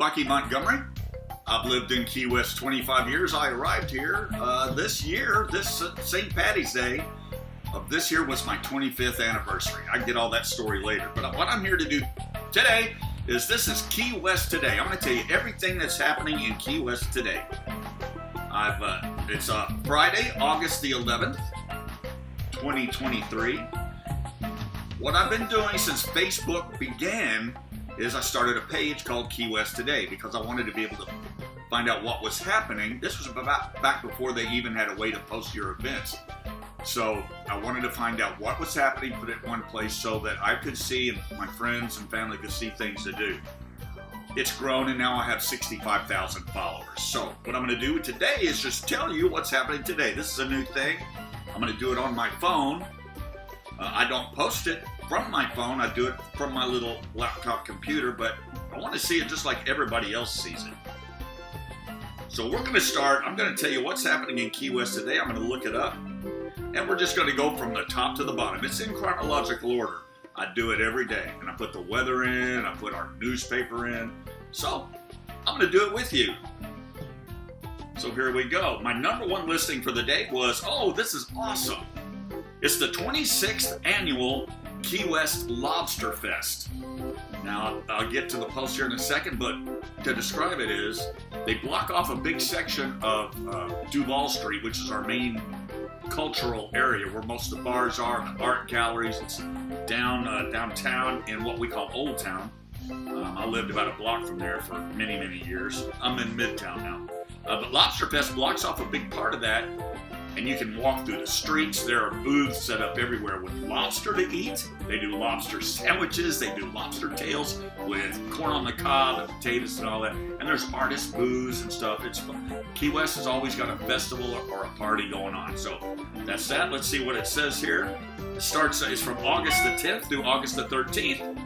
Rocky Montgomery. I've lived in Key West 25 years. I arrived here this St. Patty's Day of this year was my 25th anniversary. I get all that story later. But what I'm here to do today is this is Key West Today. I'm going to tell you everything that's happening in Key West today. It's Friday, August the 11th, 2023. What I've been doing since Facebook began is I started a page called Key West Today because I wanted to be able to find out what was happening. This was back before they even had a way to post your events. So I wanted to find out what was happening, put it in one place so that I could see and my friends and family could see things to do. It's grown and now I have 65,000 followers. So what I'm going to do today is just tell you what's happening today. This is a new thing. I'm going to do it on my phone. I don't post it from my phone. I do it from my little laptop computer, but I want to see it just like everybody else sees it. So we're going to start. I'm going to tell you what's happening in Key West today. I'm going to look it up, and we're just going to go from the top to the bottom. It's in chronological order. I do it every day, and I put the weather in, I put our newspaper in. So I'm going to do it with you. So here we go. My number one listing for the day was, oh, this is awesome. It's the 26th annual Key West Lobster Fest. Now, I'll get to the post here in a second, but to describe it is, they block off a big section of Duval Street, which is our main cultural area where most of the bars are, and the art galleries. It's downtown in what we call Old Town. I lived about a block from there for many, many years. I'm in Midtown now. But Lobster Fest blocks off a big part of that, and you can walk through the streets. There are booths set up everywhere with lobster to eat. They do lobster sandwiches. They do lobster tails with corn on the cob and potatoes and all that. And there's artist booths and stuff. It's fun. Key West has always got a festival or a party going on. So that's that. Let's see what it says here. It's from August the 10th through August the 13th.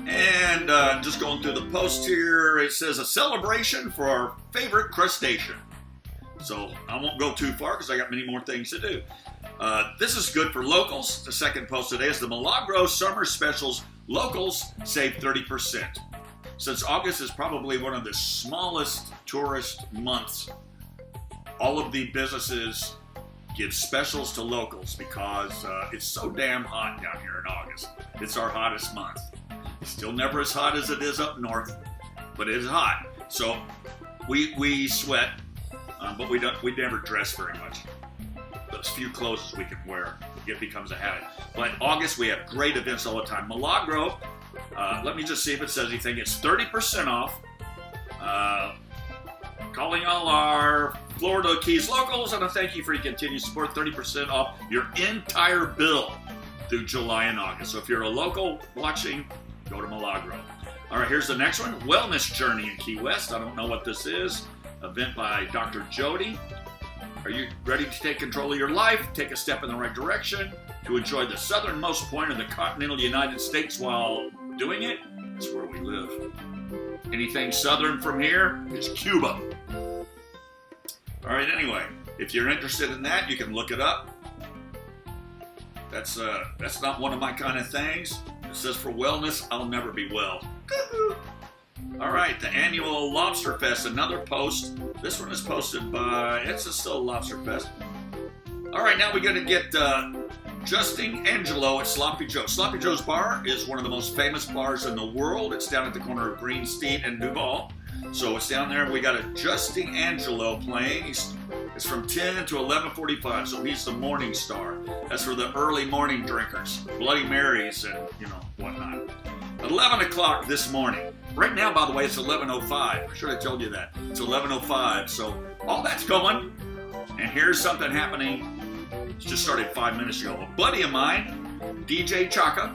And just going through the post here, it says a celebration for our favorite crustacean. So I won't go too far because I got many more things to do. This is good for locals. The second post today is the Milagro Summer Specials. Locals save 30%. Since August is probably one of the smallest tourist months, all of the businesses give specials to locals because it's so damn hot down here in August. It's our hottest month. It's still never as hot as it is up north, but it is hot. So we sweat. But we never dress very much. Those few clothes we can wear, it becomes a habit. But August, we have great events all the time. Milagro, let me just see if it says anything. It's 30% off. Calling all our Florida Keys locals, and a thank you for your continued support. 30% off your entire bill through July and August. So if you're a local watching, go to Milagro. All right, here's the next one. Wellness Journey in Key West. I don't know what this is. Event by Dr. Jody. Are you ready to take control of your life, take a step in the right direction, to enjoy the southernmost point of the continental United States while doing it? That's where we live. Anything southern from here is Cuba. All right, anyway, if you're interested in that, you can look it up. That's not one of my kind of things. It says for wellness, I'll never be well. All right, the annual Lobster Fest, another post. This one is posted by, it's still a Lobster Fest. All right, now we're going to get Justin Angelo at Sloppy Joe. Sloppy Joe's Bar is one of the most famous bars in the world. It's down at the corner of Green Street and Duval. So it's down there. We got a Justin Angelo playing. It's from 10 to 11:45, so he's the morning star. That's for the early morning drinkers, Bloody Marys and, whatnot. At 11 o'clock this morning. Right now, by the way, it's 11:05. I should have told you that. It's 11:05, so all that's going. And here's something happening. It just started 5 minutes ago. A buddy of mine, DJ Chaka,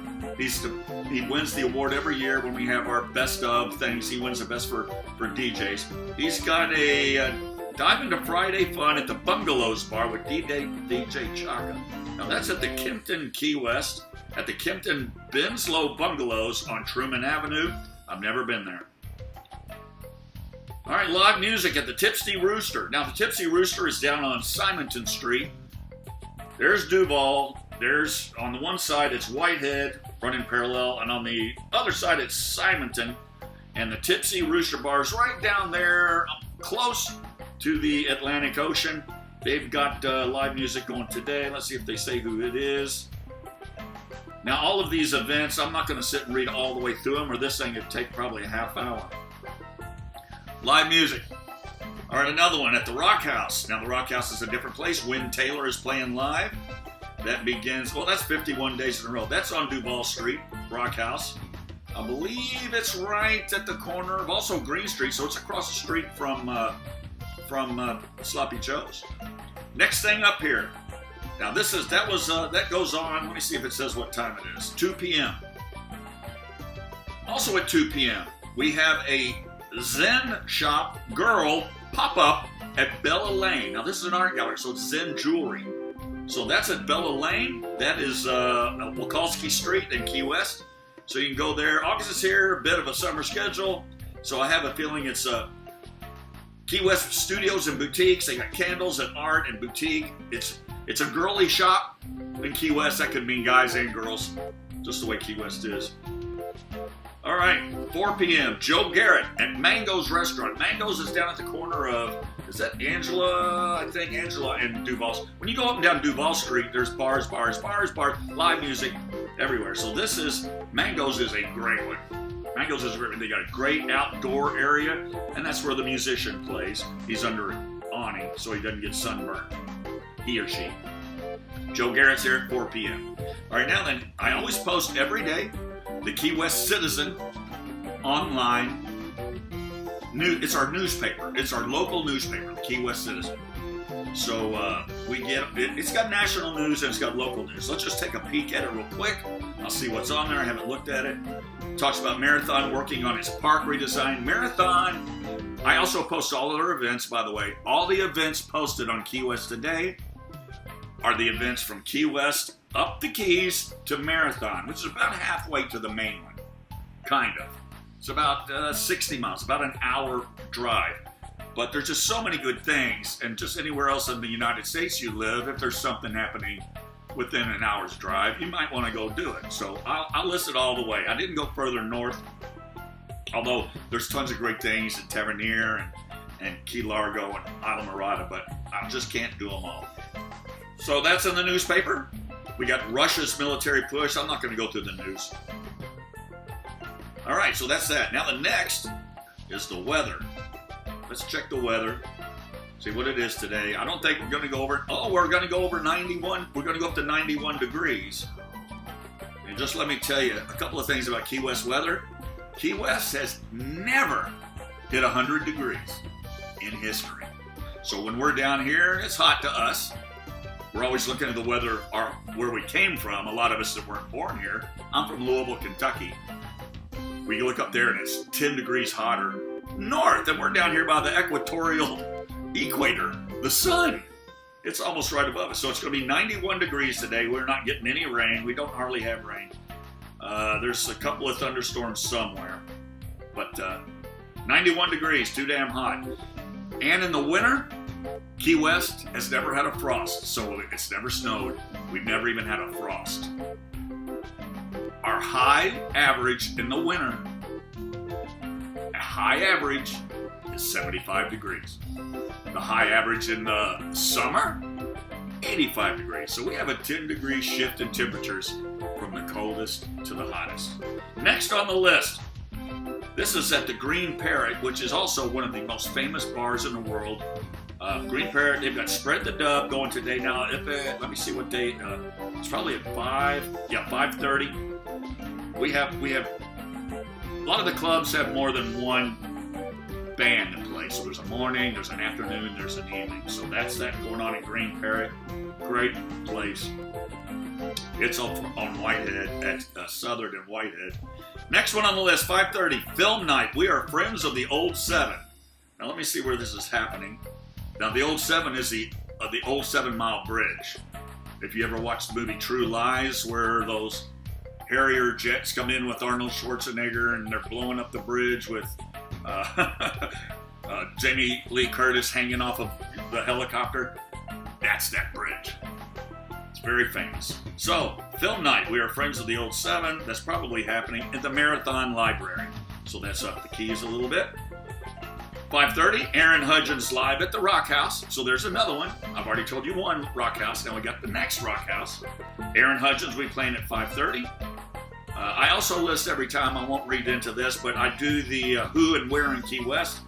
he wins the award every year when we have our best of things. He wins the best for DJs. He's got a Dive into Friday Fun at the Bungalows Bar with DJ Chaka. Now that's at the Kimpton Key West, at the Kimpton Benslow Bungalows on Truman Avenue. I've never been there. All right, live music at the Tipsy Rooster. Now, the Tipsy Rooster is down on Simonton Street. There's Duval. There's, on the one side, it's Whitehead running parallel, and on the other side, it's Simonton. And the Tipsy Rooster Bar is right down there, close to the Atlantic Ocean. They've got live music going today. Let's see if they say who it is. Now, all of these events, I'm not going to sit and read all the way through them, or this thing would take probably a half hour. Live music. All right, another one at the Rock House. Now, the Rock House is a different place. Wynn Taylor is playing live. That begins, well, that's 51 days in a row. That's on Duval Street, Rock House. I believe it's right at the corner of also Green Street, so it's across the street from Sloppy Joe's. Next thing up here. Now that goes on. Let me see if it says what time it is. 2 p.m. Also at 2 p.m. we have a Zen Shop Girl pop-up at Bella Lane. Now this is an art gallery, so it's Zen Jewelry. So that's at Bella Lane. That is Wolkowski Street in Key West. So you can go there. August is here, a bit of a summer schedule. So I have a feeling it's Key West Studios and Boutiques. They got candles and art and boutique. It's a girly shop in Key West. That could mean guys and girls, just the way Key West is. All right, 4 p.m. Joe Garrett at Mango's Restaurant. Mango's is down at the corner of, is that Angela? I think Angela and Duval. When you go up and down Duval Street, there's bars, live music everywhere. So Mango's is a great one. Mango's is great. They got a great outdoor area, and that's where the musician plays. He's under an awning, so he doesn't get sunburned. He or she. Joe Garrett's here at 4 p.m. All right, now then, I always post every day the Key West Citizen online. It's our newspaper. It's our local newspaper, the Key West Citizen. So it's got national news and it's got local news. Let's just take a peek at it real quick. I'll see what's on there. I haven't looked at it. Talks about Marathon working on its park redesign. Marathon. I also post all of their events, by the way. All the events posted on Key West Today are the events from Key West up the Keys to Marathon, which is about halfway to the main one. Kind of. It's about 60 miles, about an hour drive. But there's just so many good things, and just anywhere else in the United States you live, if there's something happening within an hour's drive, you might want to go do it. So I'll list it all the way. I didn't go further north, although there's tons of great things in Tavernier and Key Largo and Islamorada, but I just can't do them all. So that's in the newspaper. We got Russia's military push. I'm not going to go through the news. All right, so that's that. Now the next is the weather. Let's check the weather. See what it is today. I don't think we're going to go over. Oh, we're going to go over 91. We're going to go up to 91 degrees. And just let me tell you a couple of things about Key West weather. Key West has never hit 100 degrees in history. So when we're down here, it's hot to us. We're always looking at the weather where we came from. A lot of us that weren't born here. I'm from Louisville, Kentucky. We look up there and it's 10 degrees hotter north, and we're down here by the equatorial equator, the sun. It's almost right above us. So it's going to be 91 degrees today. We're not getting any rain. We don't hardly have rain. There's a couple of thunderstorms somewhere. But 91 degrees, too damn hot. And in the winter, Key West has never had a frost, so it's never snowed. We've never even had a frost. Our high average in the winter, a high average is 75 degrees. The high average in the summer, 85 degrees. So we have a 10 degree shift in temperatures from the coldest to the hottest. Next on the list, this is at the Green Parrot, which is also one of the most famous bars in the world. Green Parrot, they've got Spread the Dub going today. Now, let me see what date. It's probably at 5:30. We have a lot of the clubs have more than one band to play. So there's a morning, there's an afternoon, there's an evening. So that's that going on at Green Parrot. Great place. It's on Whitehead, at Southern and Whitehead. Next one on the list, 5:30, Film Night. We are friends of the Old Seven. Now let me see where this is happening. Now the Old Seven is the Old 7 Mile Bridge. If you ever watched the movie True Lies, where those Harrier jets come in with Arnold Schwarzenegger and they're blowing up the bridge with Jamie Lee Curtis hanging off of the helicopter, that's that bridge. It's very famous. So, Film Night, we are friends of the Old Seven. That's probably happening at the Marathon Library. so that's up the Keys a little bit. 5:30, Aaron Hudgens live at the Rock House. So there's another one. I've already told you one Rock House. Now we got the next Rock House. Aaron Hudgens will be playing at 5:30. I also list every time, I won't read into this, but I do the who and where in Key West.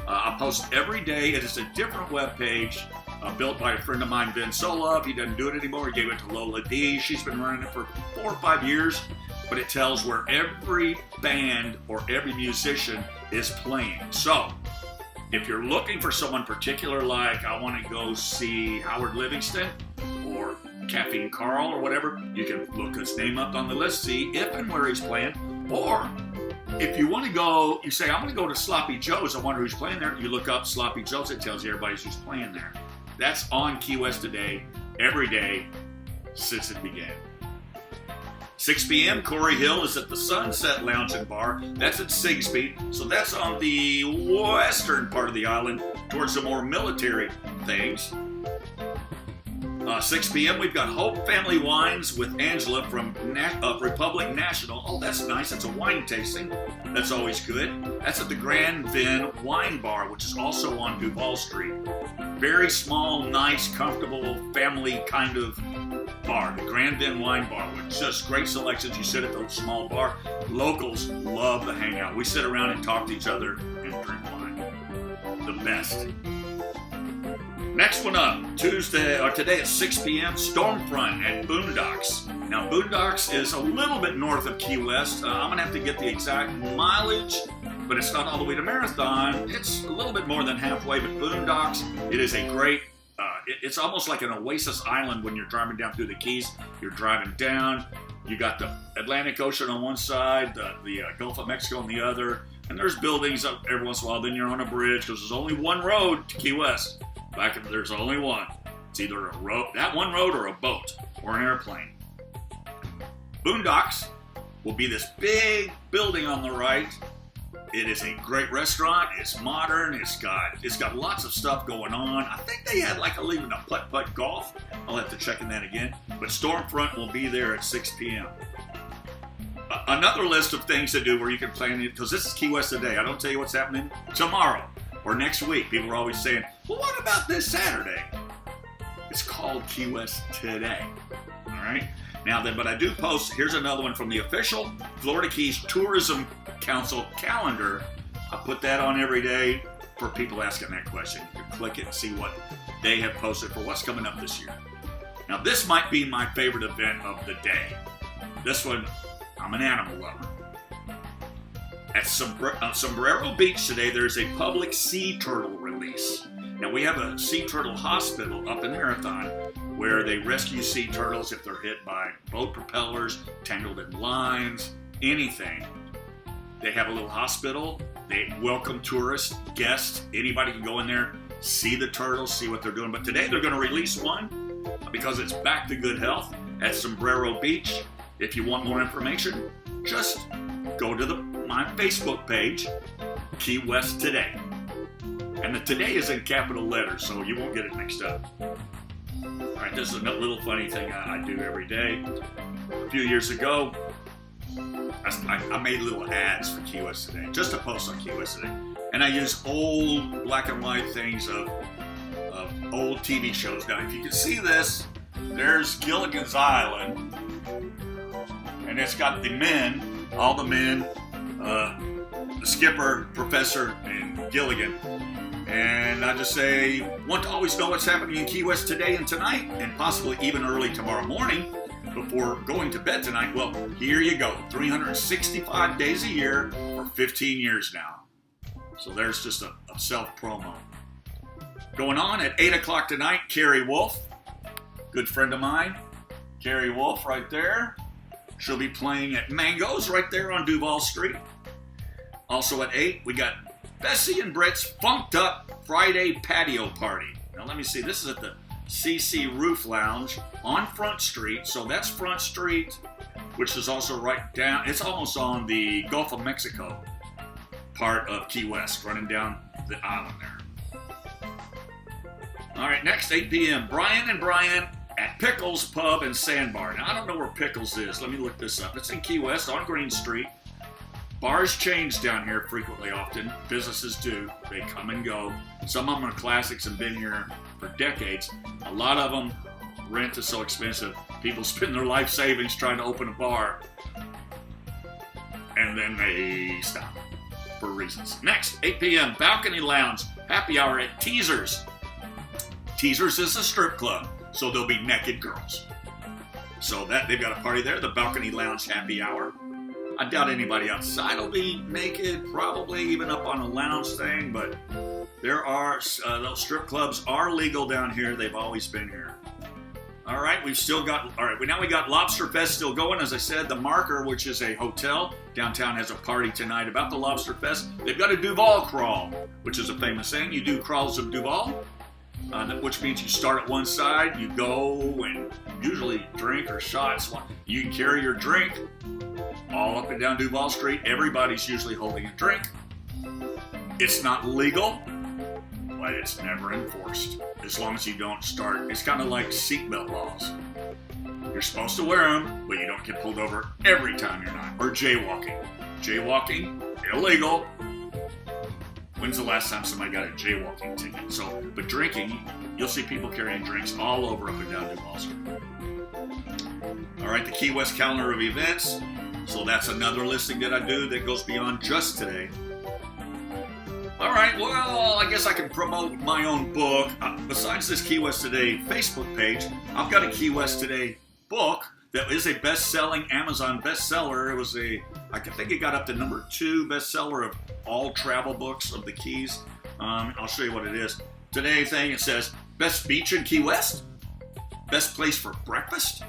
I post every day. It is a different webpage built by a friend of mine, Ben Solov. He doesn't do it anymore. He gave it to Lola D. She's been running it for 4 or 5 years, but it tells where every band or every musician is playing. So if you're looking for someone particular, like I want to go see Howard Livingston or Caffeine Carl or whatever, you can look his name up on the list, see if and where he's playing. Or if you want to go, you say, I'm going to go to Sloppy Joe's, I wonder who's playing there. You look up Sloppy Joe's, it tells you everybody who's playing there. That's on Key West Today, every day since it began. 6 p.m., Corey Hill is at the Sunset Lounge and Bar. That's at Sigsbee. So that's on the western part of the island towards the more military things. 6 p.m., we've got Hope Family Wines with Angela from Republic National. Oh, that's nice. That's a wine tasting. That's always good. That's at the Grand Vin Wine Bar, which is also on Duval Street. Very small, nice, comfortable, family kind of bar. The Grand Vin Wine Bar with just great selections. You sit at the small bar. Locals love the hangout. We sit around and talk to each other and drink wine. The best. Next one up, today at 6 p.m., Stormfront at Boondocks. Now, Boondocks is a little bit north of Key West. I'm going to have to get the exact mileage, but it's not all the way to Marathon. It's a little bit more than halfway, but Boondocks, it is a great, it's almost like an oasis island when you're driving down through the Keys. You're driving down, you got the Atlantic Ocean on one side, the Gulf of Mexico on the other, and there's buildings up every once in a while. Then you're on a bridge because there's only one road to Key West. There's only one. It's either a road, that one road, or a boat or an airplane. Boondocks will be this big building on the right. It is a great restaurant. It's modern. It's got lots of stuff going on. I think they had even a putt-putt golf. I'll have to check in that again. But Stormfront will be there at 6 p.m. Another list of things to do where you can plan it, because this is Key West Today. I don't tell you what's happening tomorrow or next week. People are always saying, well, what about this Saturday? It's called Key West Today. All right? Now then, but I do post, here's another one from the official Florida Keys Tourism Council calendar. I put that on every day for people asking that question. You can click it and see what they have posted for what's coming up this year. Now, this might be my favorite event of the day. This one, I'm an animal lover. At Sombrero Beach today, there's a public sea turtle release. Now, we have a sea turtle hospital up in Marathon where they rescue sea turtles if they're hit by boat propellers, tangled in lines, anything. They have a little hospital. They welcome tourists, guests. Anybody can go in there, see the turtles, see what they're doing. But today they're going to release one because it's back to good health at Sombrero Beach. If you want more information, just go to my Facebook page, Key West Today. And the today is in capital letters, so you won't get it mixed up. All right, this is a little funny thing I do every day. A few years ago, I made little ads for Key West Today, just to post on Key West Today. And I use old black and white things of old TV shows. Now, if you can see this, there's Gilligan's Island, and it's got the men, all the men, the skipper, professor, and Gilligan. And I just say, want to always know what's happening in Key West today and tonight, and possibly even early tomorrow morning before going to bed tonight? Well, here you go. 365 days a year for 15 years now. So there's just a self-promo. Going on at 8 o'clock tonight, Carrie Wolf, good friend of mine. Carrie Wolf right there. She'll be playing at Mango's right there on Duval Street. Also at 8, we got Bessie and Britt's Funked Up Friday Patio Party. Now let me see, this is at the CC Roof Lounge on Front Street. So that's Front Street, which is also right down, it's almost on the Gulf of Mexico part of Key West, running down the island there. All right, next 8 p.m., Brian and Brian at Pickles Pub and Sandbar. Now I don't know where Pickles is. Let me look this up. It's in Key West on Green Street. Bars change down here frequently, often. Businesses do. They come and go. Some of them are classics and been here for decades. A lot of them, rent is so expensive. People spend their life savings trying to open a bar, and then they stop for reasons. Next, 8 p.m., Balcony Lounge, happy hour at Teasers. Teasers is a strip club, so there'll be naked girls. So that they've got a party there, the Balcony Lounge happy hour. I doubt anybody outside will be naked, probably even up on a lounge thing, but there are, those strip clubs are legal down here. They've always been here. All right, we got Lobster Fest still going. As I said, the Marker, which is a hotel downtown, has a party tonight about the Lobster Fest. They've got a Duval crawl, which is a famous thing. You do crawls of Duval, which means you start at one side, you go and usually drink or shots. You can carry your drink all up and down Duval Street. Everybody's usually holding a drink. It's not legal, but it's never enforced. As long as you don't start, it's kind of like seatbelt laws. You're supposed to wear them, but you don't get pulled over every time you're not. Or jaywalking. Jaywalking, illegal. When's the last time somebody got a jaywalking ticket? But drinking, you'll see people carrying drinks all over up and down Duval Street. All right, the Key West calendar of events. So that's another listing that I do that goes beyond just today. All right, well, I guess I can promote my own book. Besides this Key West Today Facebook page, I've got a Key West Today book that is a best-selling Amazon bestseller. I think it got up to number 2 bestseller of all travel books of the Keys. I'll show you what it is. Today's thing, it says, best beach in Key West? Best place for breakfast?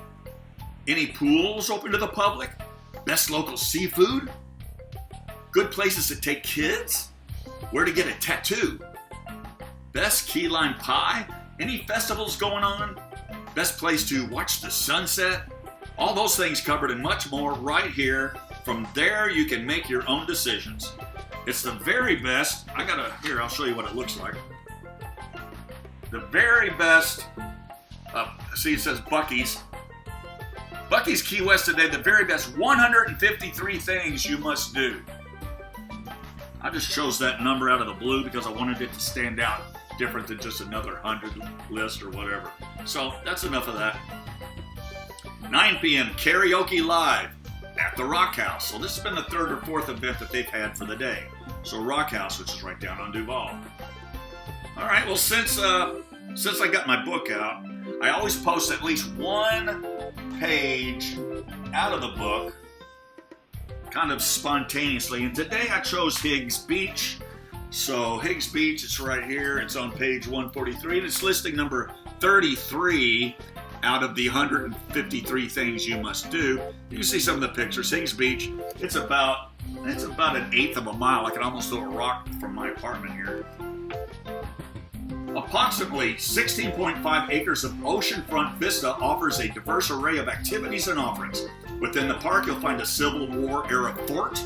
Any pools open to the public? Best local seafood? Good places to take kids? Where to get a tattoo? Best key lime pie? Any festivals going on? Best place to watch the sunset? All those things covered and much more right here. From there, you can make your own decisions. It's the very best. I'll show you what it looks like. The very best, see it says Buc-ee's. Buc-ee's Key West Today, the very best 153 things you must do. I just chose that number out of the blue because I wanted it to stand out different than just another 100 list or whatever. So that's enough of that. 9 p.m. Karaoke Live at the Rock House. So this has been the 3rd or 4th event that they've had for the day. So Rock House, which is right down on Duval. All right, well, since I got my book out, I always post at least one page out of the book kind of spontaneously, and today I chose Higgs Beach. So Higgs Beach, it's right here, it's on page 143, and it's listing number 33 out of the 153 things you must do. You can see some of the pictures. Higgs Beach, it's about an eighth of a mile. I can almost throw a rock from my apartment here. Approximately 16.5 acres of oceanfront vista offers a diverse array of activities and offerings. Within the park, you'll find a Civil War-era fort,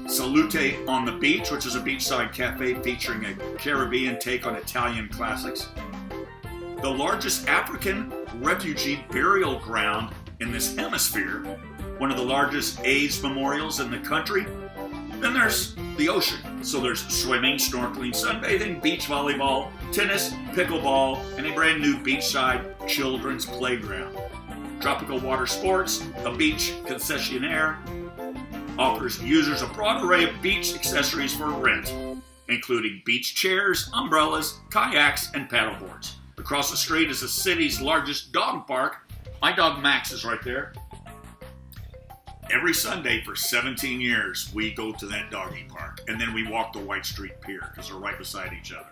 Salute on the Beach, which is a beachside cafe featuring a Caribbean take on Italian classics, the largest African refugee burial ground in this hemisphere, one of the largest AIDS memorials in the country. Then there's the ocean. So there's swimming, snorkeling, sunbathing, beach volleyball, tennis, pickleball, and a brand new beachside children's playground. Tropical water sports, a beach concessionaire, offers users a broad array of beach accessories for rent, including beach chairs, umbrellas, kayaks, and paddleboards. Across the street is the city's largest dog park. My dog Max is right there. Every Sunday for 17 years, we go to that doggy park, and then we walk the White Street Pier because they're right beside each other.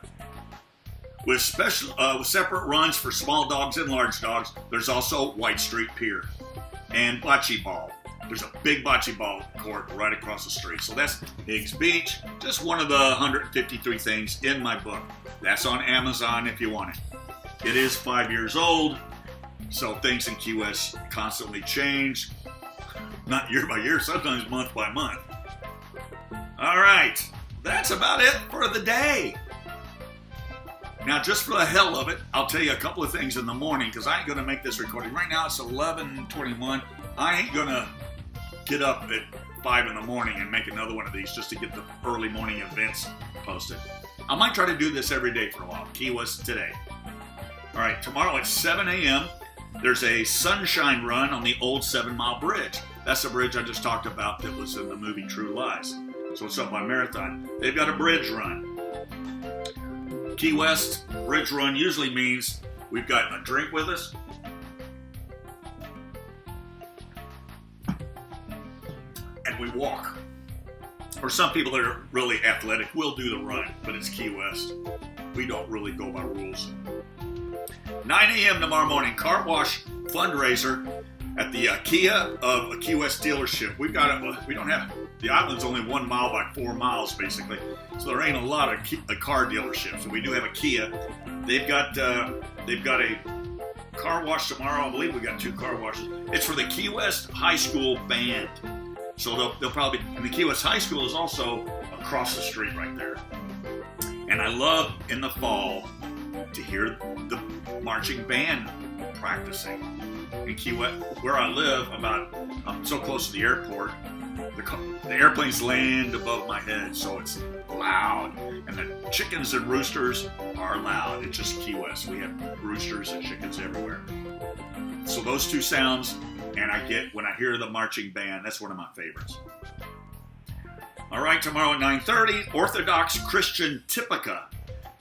With separate runs for small dogs and large dogs, there's also White Street Pier and bocce ball. There's a big bocce ball court right across the street. So that's Higgs Beach, just one of the 153 things in my book. That's on Amazon if you want it. It is 5 years old, so things in Key West constantly change. Not year by year, sometimes month by month. All right, that's about it for the day. Now, just for the hell of it, I'll tell you a couple of things in the morning because I ain't going to make this recording. Right now, it's 11:21. I ain't going to get up at 5 in the morning and make another one of these just to get the early morning events posted. I might try to do this every day for a while. Key West Today. All right, tomorrow at 7 a.m., there's a sunshine run on the old 7 Mile Bridge. That's the bridge I just talked about that was in the movie True Lies. So it's up by Marathon. They've got a bridge run. Key West bridge run usually means we've got a drink with us, and we walk. Or some people that are really athletic will do the run, but it's Key West. We don't really go by rules. 9 a.m. tomorrow morning, car wash fundraiser at the Kia of a Key West dealership. We don't have, the island's only 1 mile by 4 miles basically, so there ain't a lot of car dealerships. We do have a Kia. They've got a car wash tomorrow. I believe we got 2 car washes. It's for the Key West High School band. So they'll probably, and the Key West High School is also across the street right there. And I love in the fall to hear the marching band practicing. In Key West, where I live, I'm so close to the airport, the airplanes land above my head, so it's loud. And the chickens and roosters are loud. It's just Key West. We have roosters and chickens everywhere. So those 2 sounds, and when I hear the marching band, that's one of my favorites. All right, tomorrow at 9:30, Orthodox Christian Typica.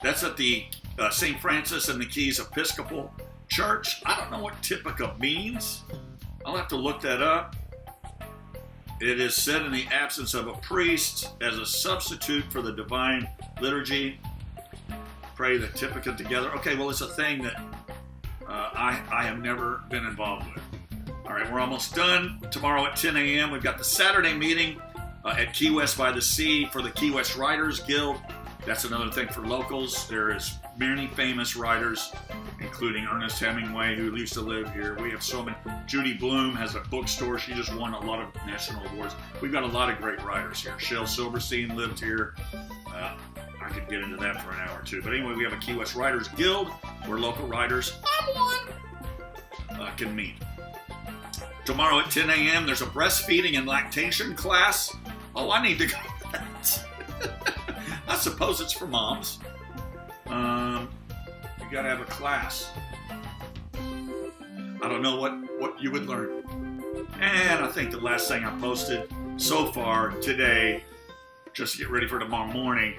That's at the St. Francis and the Keys Episcopal Church. I don't know what Typica means. I'll have to look that up. It is said in the absence of a priest as a substitute for the divine liturgy. Pray the Typica together. Okay, well, it's a thing that I have never been involved with. All right, we're almost done. Tomorrow at 10 a.m., we've got the Saturday meeting at Key West by the Sea for the Key West Writers Guild. That's another thing for locals. There is many famous writers, including Ernest Hemingway, who used to live here. We have so many. Judy Blume has a bookstore. She just won a lot of national awards. We've got a lot of great writers here. Shel Silverstein lived here. I could get into that for an hour or two. But anyway, we have a Key West Writers Guild where local writers, can meet. Tomorrow at 10 a.m., there's a breastfeeding and lactation class. Oh, I need to go to that. I suppose it's for moms. You gotta have a class. I don't know what you would learn. And I think the last thing I posted so far today, just to get ready for tomorrow morning,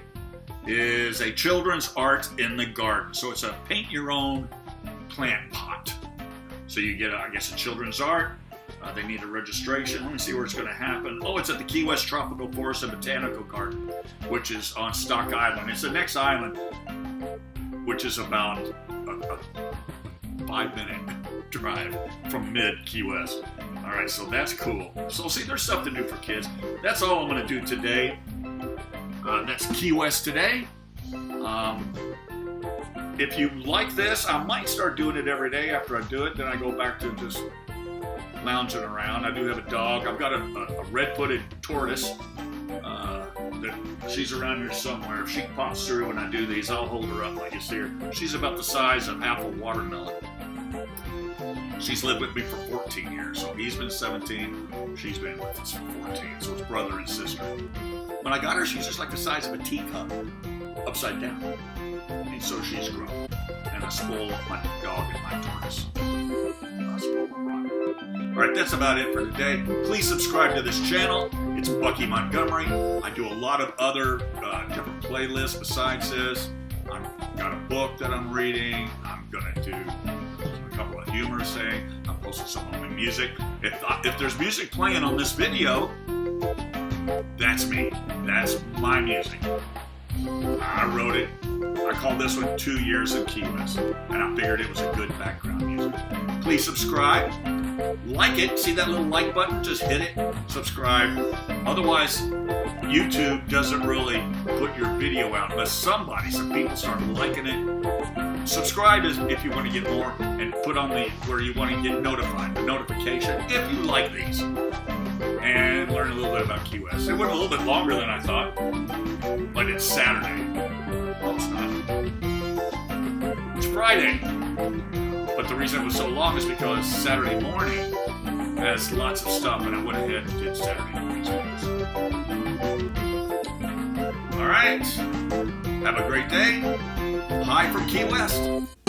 is a children's art in the garden. So it's a paint your own plant pot. So you get, a children's art. They need a registration. Let me see where it's going to happen. Oh, it's at the Key West Tropical Forest and Botanical Garden, which is on Stock Island. It's the next island, which is about a 5-minute drive from mid-Key West. All right, so that's cool. So see, there's stuff to do for kids. That's all I'm going to do today. That's Key West Today. If you like this, I might start doing it every day. After I do it, then I go back to just lounging around. I do have a dog. I've got a red-footed tortoise that she's around here somewhere. If she pops through when I do these, I'll hold her up like you see her. She's about the size of half a watermelon. She's lived with me for 14 years. So he's been 17. She's been with us for 14. So it's brother and sister. When I got her, she was just like the size of a teacup, upside down. And so she's grown. And I spoil my dog and my tortoise. I spoil my rock. All right, that's about it for today. Please subscribe to this channel. It's Bucky Montgomery. I do a lot of other different playlists besides this. I've got a book that I'm reading. I'm going to do a couple of humorous things. I'm posting some of my music. If there's music playing on this video, that's me. That's my music. I wrote it. I called this one 2 Years in Key West, and I figured it was a good background music. Please subscribe, like it. See that little like button? Just hit it, subscribe. Otherwise, YouTube doesn't really put your video out unless some people start liking it. Subscribe if you want to get more, and put on where you want to get notified, the notification if you like these. And learn a little bit about Key West. It went a little bit longer than I thought, but it's Saturday. Well, it's not. It's Friday. But the reason it was so long is because Saturday morning has lots of stuff, and I went ahead and did Saturday morning. right. Have a great day. Hi from Key West.